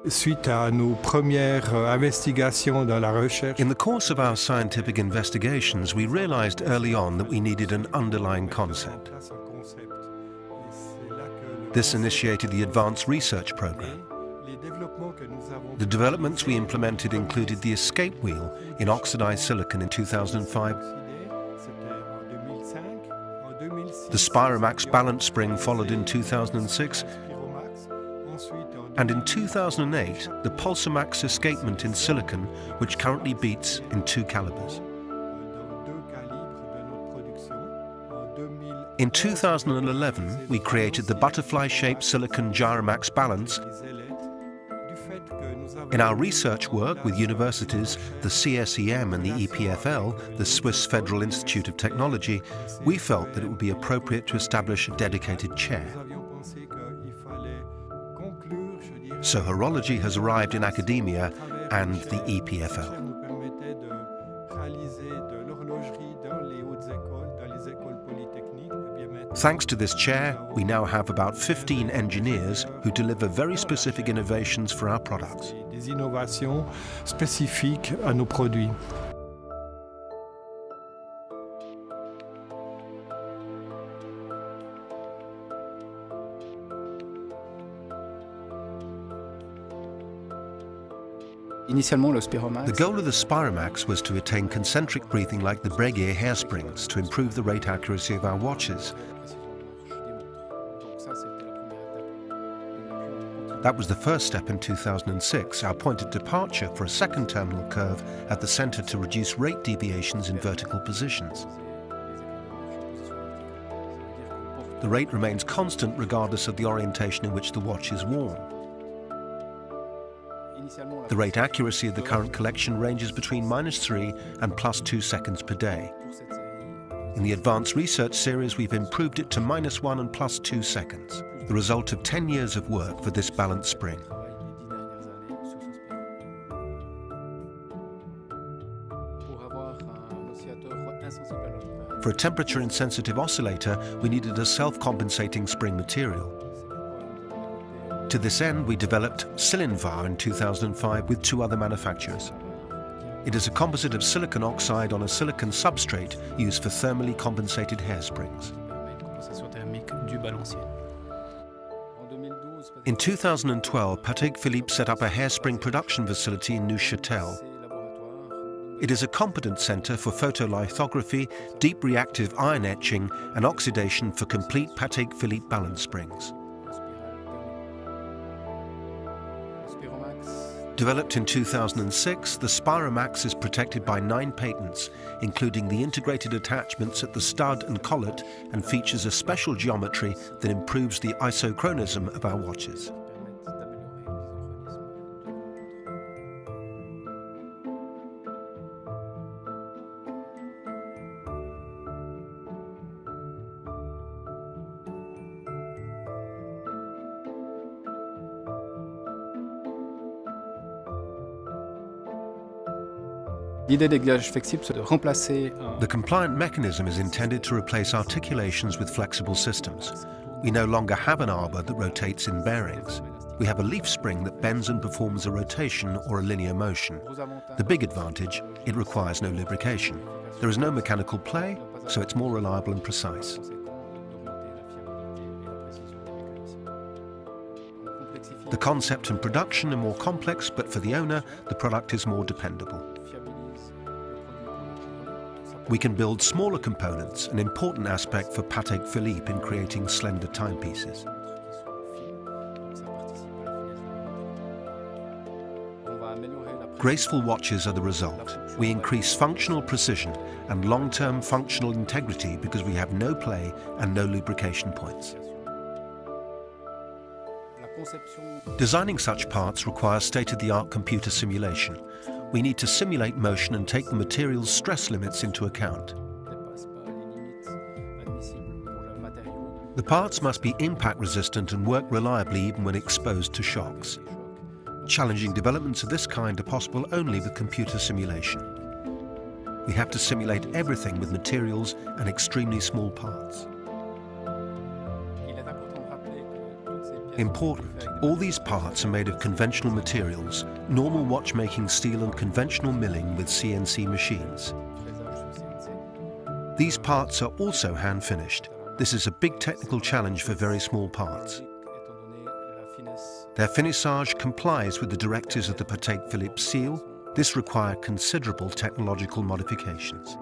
suite à nos premières investigations dans la recherche. In the course of our scientific investigations, we realized early on that we needed an underlying concept. This initiated the Advanced Research Program. The developments we implemented included the escape wheel in oxidized silicon in 2005, the Spiromax balance spring followed in 2006, and in 2008, the Pulsomax escapement in silicon, which currently beats in 2 calibers. In 2011, we created the butterfly-shaped silicon Gyromax balance. In our research work with universities, the CSEM and the EPFL, the Swiss Federal Institute of Technology, we felt that it would be appropriate to establish a dedicated chair. So horology has arrived in academia and the EPFL. Thanks to this chair, we now have about 15 engineers who deliver very specific innovations for our products. Des innovations spécifiques à nos produits. The goal of the Spiromax was to attain concentric breathing like the Breguet hairsprings to improve the rate accuracy of our watches. That was the first step in 2006, our point of departure for a second terminal curve at the center to reduce rate deviations in vertical positions. The rate remains constant regardless of the orientation in which the watch is worn. The rate accuracy of the current collection ranges between -3 and +2 seconds per day. In the Advanced Research series, we've improved it to -1 and +2 seconds, the result of 10 years of work for this balance spring. For a temperature-insensitive oscillator, we needed a self-compensating spring material. To this end, we developed Silinvar in 2005 with 2 other manufacturers. It is a composite of silicon oxide on a silicon substrate used for thermally compensated hairsprings. In 2012, Patek Philippe set up a hairspring production facility in Neuchâtel. It is a competence center for photolithography, deep reactive ion etching, and oxidation for complete Patek Philippe balance springs. Developed in 2006, the Spiromax is protected by 9 patents, including the integrated attachments at the stud and collet, and features a special geometry that improves the isochronism of our watches. The compliant mechanism is intended to replace articulations with flexible systems. We no longer have an arbor that rotates in bearings. We have a leaf spring that bends and performs a rotation or a linear motion. The big advantage, it requires no lubrication. There is no mechanical play, so it's more reliable and precise. The concept and production are more complex, but for the owner, the product is more dependable. We can build smaller components, an important aspect for Patek Philippe in creating slender timepieces. Graceful watches are the result. We increase functional precision and long-term functional integrity because we have no play and no lubrication points. Designing such parts requires state-of-the-art computer simulation. We need to simulate motion and take the material's stress limits into account. The parts must be impact resistant and work reliably even when exposed to shocks. Challenging developments of this kind are possible only with computer simulation. We have to simulate everything with materials and extremely small parts. Important, all these parts are made of conventional materials, normal watchmaking steel and conventional milling with CNC machines. These parts are also hand-finished. This is a big technical challenge for very small parts. Their finissage complies with the directives of the Patek Philippe seal. This requires considerable technological modifications.